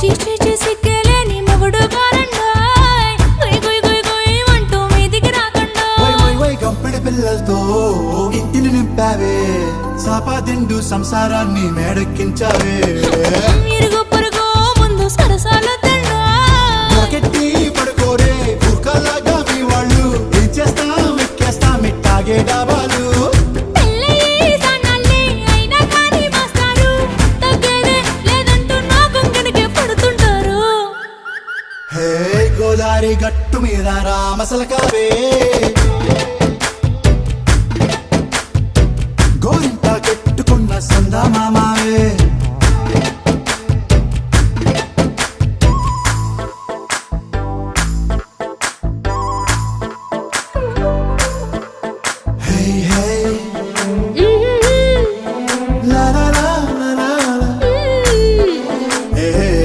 సిగ్గలేని మొగుడు కారండాయ్ గుయ్ గుయ్ గుయ్ గుయ్ అంటూ మీదికి రాకండా కంపెడి పిల్లలతో ఇంటిని నింపావే సాపాదిండు సంసారాన్ని మేడెక్కించావే ఇరుగు పొరుగు ముందు సరసాలొద్దండా రాకెట్టి పడుకోరే కుక్కలాగా మీ వాళ్ళు ఏం చేస్తాం ఎక్కేస్తాం ఇట్టాగే డాబాలు పెళ్ళయి సన్నాళ్ళే అయినా కానీ మాస్తారు తగ్గేదే లేదంటూ నా కొంగనికే పడుతుంటారు హే గోదారి గట్టు మీద రామసలకావే